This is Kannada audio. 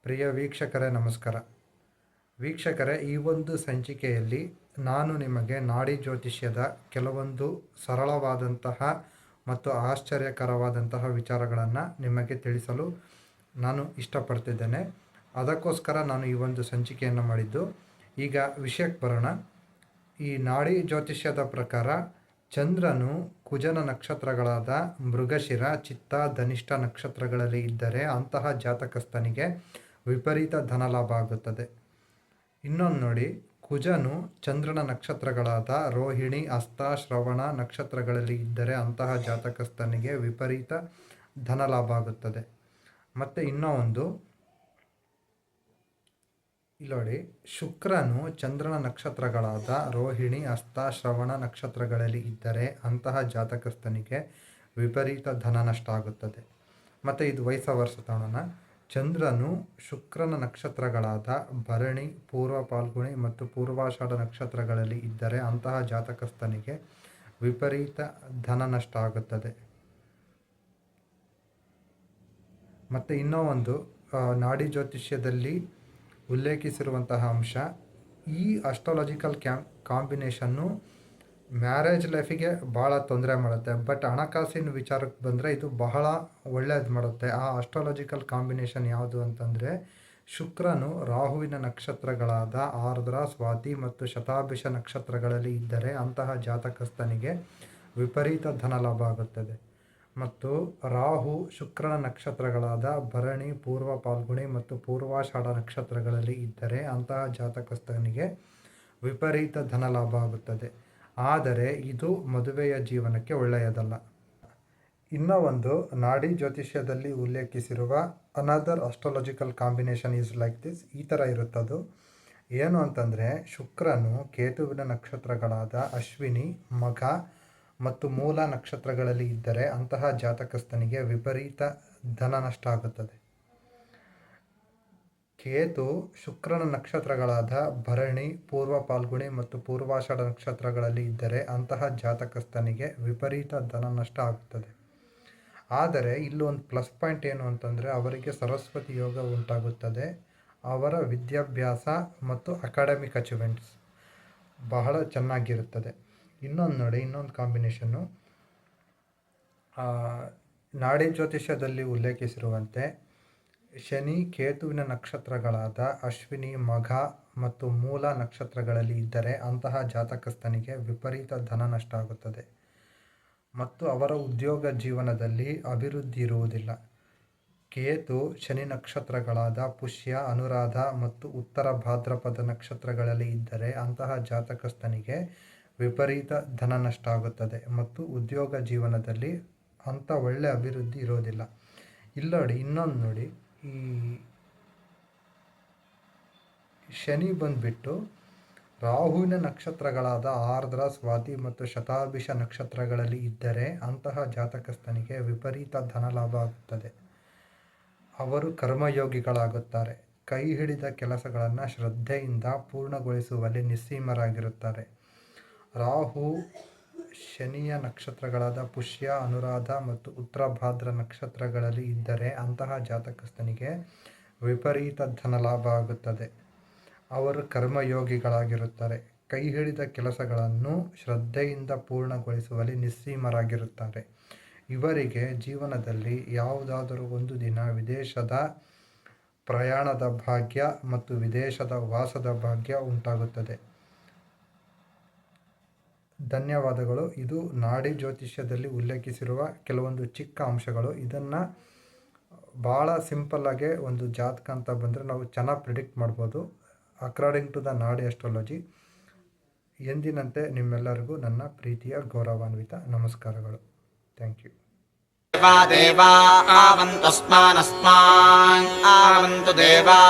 ಪ್ರಿಯ ವೀಕ್ಷಕರೇ ನಮಸ್ಕಾರ. ವೀಕ್ಷಕರೇ, ಈ ಒಂದು ಸಂಚಿಕೆಯಲ್ಲಿ ನಾನು ನಿಮಗೆ ನಾಡಿ ಜ್ಯೋತಿಷ್ಯದ ಕೆಲವೊಂದು ಸರಳವಾದಂತಹ ಮತ್ತು ಆಶ್ಚರ್ಯಕರವಾದಂತಹ ವಿಚಾರಗಳನ್ನು ನಿಮಗೆ ತಿಳಿಸಲು ನಾನು ಇಷ್ಟಪಡ್ತಿದ್ದೇನೆ. ಅದಕ್ಕೋಸ್ಕರ ನಾನು ಈ ಒಂದು ಸಂಚಿಕೆಯನ್ನು ಮಾಡಿದ್ದು. ಈಗ ವಿಷಯಕ್ಕೆ ಬರೋಣ. ಈ ನಾಡಿ ಜ್ಯೋತಿಷ್ಯದ ಪ್ರಕಾರ ಚಂದ್ರನು ಕುಜನ ನಕ್ಷತ್ರಗಳಾದ ಮೃಗಶಿರ, ಚಿತ್ತ, ಧನಿಷ್ಠ ನಕ್ಷತ್ರಗಳಲ್ಲಿ ಇದ್ದರೆ ಅಂತಹ ಜಾತಕಸ್ಥನಿಗೆ ವಿಪರೀತ ಧನಲಾಭ ಆಗುತ್ತದೆ. ಇನ್ನೊಂದು ನೋಡಿ, ಕುಜನು ಚಂದ್ರನ ನಕ್ಷತ್ರಗಳಾದ ರೋಹಿಣಿ, ಹಸ್ತ, ಶ್ರವಣ ನಕ್ಷತ್ರಗಳಲ್ಲಿ ಇದ್ದರೆ ಅಂತಹ ಜಾತಕಸ್ಥನಿಗೆ ವಿಪರೀತ ಧನಲಾಭ ಆಗುತ್ತದೆ. ಮತ್ತು ಇನ್ನೂ ಒಂದು ನೋಡಿ, ಶುಕ್ರನು ಚಂದ್ರನ ನಕ್ಷತ್ರಗಳಾದ ರೋಹಿಣಿ, ಹಸ್ತ, ಶ್ರವಣ ನಕ್ಷತ್ರಗಳಲ್ಲಿ ಇದ್ದರೆ ಅಂತಹ ಜಾತಕಸ್ಥನಿಗೆ ವಿಪರೀತ ಧನ ನಷ್ಟ ಆಗುತ್ತದೆ. ಮತ್ತು ಇದು ವಯಸ್ಸ ತಗೊಳ್ಳೋಣ. ಚಂದ್ರನು ಶುಕ್ರನ ನಕ್ಷತ್ರಗಳಾದ ಭರಣಿ, ಪೂರ್ವ ಫಾಲ್ಗುಣಿ ಮತ್ತು ಪೂರ್ವಾಷಾಢ ನಕ್ಷತ್ರಗಳಲ್ಲಿ ಇದ್ದರೆ ಅಂತಹ ಜಾತಕಸ್ಥನಿಗೆ ವಿಪರೀತ ಧನ ನಷ್ಟ ಆಗುತ್ತದೆ. ಮತ್ತು ಇನ್ನೂ ಒಂದು ನಾಡಿ ಜ್ಯೋತಿಷ್ಯದಲ್ಲಿ ಉಲ್ಲೇಖಿಸಿರುವಂತಹ ಅಂಶ, ಈ ಅಸ್ಟ್ರಾಲಜಿಕಲ್ ಕಾಂಬಿನೇಷನ್ನು ಮ್ಯಾರೇಜ್ ಲೈಫಿಗೆ ಭಾಳ ತೊಂದರೆ ಮಾಡುತ್ತೆ. ಬಟ್ ಹಣಕಾಸಿನ ವಿಚಾರಕ್ಕೆ ಬಂದರೆ ಇದು ಬಹಳ ಒಳ್ಳೆಯದು ಮಾಡುತ್ತೆ. ಆ ಅಸ್ಟ್ರಾಲಜಿಕಲ್ ಕಾಂಬಿನೇಷನ್ ಯಾವುದು ಅಂತಂದರೆ, ಶುಕ್ರನು ರಾಹುವಿನ ನಕ್ಷತ್ರಗಳಾದ ಆರ್ದ್ರ, ಸ್ವಾತಿ ಮತ್ತು ಶತಾಭಿಷ ನಕ್ಷತ್ರಗಳಲ್ಲಿ ಇದ್ದರೆ ಅಂತಹ ಜಾತಕಸ್ಥನಿಗೆ ವಿಪರೀತ ಧನಲಾಭ ಆಗುತ್ತದೆ. ಮತ್ತು ರಾಹು ಶುಕ್ರನ ನಕ್ಷತ್ರಗಳಾದ ಭರಣಿ, ಪೂರ್ವ ಫಾಲ್ಗುಣಿ ಮತ್ತು ಪೂರ್ವಾಷಾಢ ನಕ್ಷತ್ರಗಳಲ್ಲಿ ಇದ್ದರೆ ಅಂತಹ ಜಾತಕಸ್ಥನಿಗೆ ವಿಪರೀತ ಧನಲಾಭ ಆಗುತ್ತದೆ. ಆದರೆ ಇದು ಮದುವೆಯ ಜೀವನಕ್ಕೆ ಒಳ್ಳೆಯದಲ್ಲ. ಇನ್ನೂ ಒಂದು ನಾಡಿ ಜ್ಯೋತಿಷ್ಯದಲ್ಲಿ ಉಲ್ಲೇಖಿಸಿರುವ another astrological combination is like this. ಈ ಥರ ಇರುತ್ತದು. ಏನು ಅಂತಂದರೆ, ಶುಕ್ರನು ಕೇತುವಿನ ನಕ್ಷತ್ರಗಳಾದ ಅಶ್ವಿನಿ, ಮಘ ಮತ್ತು ಮೂಲ ನಕ್ಷತ್ರಗಳಲ್ಲಿ ಇದ್ದರೆ ಅಂತಹ ಜಾತಕಸ್ಥನಿಗೆ ವಿಪರೀತ ಧನ ನಷ್ಟ ಆಗುತ್ತದೆ. ಕೇತು ಶುಕ್ರನ ನಕ್ಷತ್ರಗಳಾದ ಭರಣಿ, ಪೂರ್ವ ಫಾಲ್ಗುಣಿ ಮತ್ತು ಪೂರ್ವಾಷಾಢ ನಕ್ಷತ್ರಗಳಲ್ಲಿ ಇದ್ದರೆ ಅಂತಹ ಜಾತಕಸ್ಥನಿಗೆ ವಿಪರೀತ ಧನ ನಷ್ಟ ಆಗುತ್ತದೆ. ಆದರೆ ಇಲ್ಲೊಂದು ಪ್ಲಸ್ ಪಾಯಿಂಟ್ ಏನು ಅಂತಂದರೆ, ಅವರಿಗೆ ಸರಸ್ವತಿ ಯೋಗ ಉಂಟಾಗುತ್ತದೆ. ಅವರ ವಿದ್ಯಾಭ್ಯಾಸ ಮತ್ತು ಅಕಾಡೆಮಿಕ್ ಅಚೀವ್ಮೆಂಟ್ಸ್ ಬಹಳ ಚೆನ್ನಾಗಿರುತ್ತದೆ. ಇನ್ನೊಂದು ನೋಡಿ, ಇನ್ನೊಂದು ಕಾಂಬಿನೇಷನ್ನು ನಾಡಿ ಜ್ಯೋತಿಷ್ಯದಲ್ಲಿ ಉಲ್ಲೇಖಿಸಿರುವಂತೆ ಶನಿ ಕೇತುವಿನ ನಕ್ಷತ್ರಗಳಾದ ಅಶ್ವಿನಿ, ಮಘ ಮತ್ತು ಮೂಲ ನಕ್ಷತ್ರಗಳಲ್ಲಿ ಇದ್ದರೆ ಅಂತಹ ಜಾತಕಸ್ಥನಿಗೆ ವಿಪರೀತ ಧನ ನಷ್ಟ ಆಗುತ್ತದೆ ಮತ್ತು ಅವರ ಉದ್ಯೋಗ ಜೀವನದಲ್ಲಿ ಅಭಿವೃದ್ಧಿ ಇರುವುದಿಲ್ಲ. ಕೇತು ಶನಿ ನಕ್ಷತ್ರಗಳಾದ ಪುಷ್ಯ, ಅನುರಾಧ ಮತ್ತು ಉತ್ತರ ಭಾದ್ರಪದ ನಕ್ಷತ್ರಗಳಲ್ಲಿ ಇದ್ದರೆ ಅಂತಹ ಜಾತಕಸ್ಥನಿಗೆ ವಿಪರೀತ ಧನ ನಷ್ಟ ಆಗುತ್ತದೆ ಮತ್ತು ಉದ್ಯೋಗ ಜೀವನದಲ್ಲಿ ಅಂಥ ಒಳ್ಳೆಯ ಅಭಿವೃದ್ಧಿ ಇರೋದಿಲ್ಲ. ಇಲ್ಲೋಡಿ, ಇನ್ನೊಂದು ನೋಡಿ, ಈ ಶನಿ ಬಂದುಬಿಟ್ಟು ರಾಹುವಿನ ನಕ್ಷತ್ರಗಳಾದ ಆರ್ದ್ರ, ಸ್ವಾತಿ ಮತ್ತು ಶತಾಭಿಷ ನಕ್ಷತ್ರಗಳಲ್ಲಿ ಇದ್ದರೆ ಅಂತಹ ಜಾತಕಸ್ಥನಿಗೆ ವಿಪರೀತ ಧನಲಾಭ ಆಗುತ್ತದೆ. ಅವರು ಕರ್ಮಯೋಗಿಗಳಾಗುತ್ತಾರೆ. ಕೈ ಹಿಡಿದ ಕೆಲಸಗಳನ್ನು ಶ್ರದ್ಧೆಯಿಂದ ಪೂರ್ಣಗೊಳಿಸುವಲ್ಲಿ ನಿಸ್ಸೀಮರಾಗಿರುತ್ತಾರೆ. ರಾಹು ಶನಿಯ ನಕ್ಷತ್ರಗಳಾದ ಪುಷ್ಯ, ಅನುರಾಧ ಮತ್ತು ಉತ್ತರ ಭಾದ್ರ ನಕ್ಷತ್ರಗಳಲ್ಲಿ ಇದ್ದರೆ ಅಂತಹ ಜಾತಕಸ್ಥನಿಗೆ ವಿಪರೀತ ಧನಲಾಭ ಆಗುತ್ತದೆ. ಅವರು ಕರ್ಮಯೋಗಿಗಳಾಗಿರುತ್ತಾರೆ. ಕೈ ಹಿಡಿದ ಕೆಲಸಗಳನ್ನು ಶ್ರದ್ಧೆಯಿಂದ ಪೂರ್ಣಗೊಳಿಸುವಲ್ಲಿ ನಿಸ್ಸೀಮರಾಗಿರುತ್ತಾರೆ. ಇವರಿಗೆ ಜೀವನದಲ್ಲಿ ಯಾವುದಾದರೂ ಒಂದು ದಿನ ವಿದೇಶದ ಪ್ರಯಾಣದ ಭಾಗ್ಯ ಮತ್ತು ವಿದೇಶದ ವಾಸದ ಭಾಗ್ಯ ಉಂಟಾಗುತ್ತದೆ. ಧನ್ಯವಾದಗಳು. ಇದು ನಾಡಿ ಜ್ಯೋತಿಷ್ಯದಲ್ಲಿ ಉಲ್ಲೇಖಿಸಿರುವ ಕೆಲವೊಂದು ಚಿಕ್ಕ ಅಂಶಗಳು. ಇದನ್ನು ಭಾಳ ಸಿಂಪಲ್ಲಾಗೆ ಒಂದು ಜಾತಕ ಅಂತ ಬಂದರೆ ನಾವು ಚೆನ್ನಾಗಿ ಪ್ರಿಡಿಕ್ಟ್ ಮಾಡ್ಬೋದು according to the Nadi astrology. ಎಂದಿನಂತೆ ನಿಮ್ಮೆಲ್ಲರಿಗೂ ನನ್ನ ಪ್ರೀತಿಯ ಗೌರವಾನ್ವಿತ ನಮಸ್ಕಾರಗಳು. Thank you. ದೇವಾ ಆವಂತು ಸ್ಮಾನಸ್ಮಾನ್ ಆವಂತು ದೇವಾ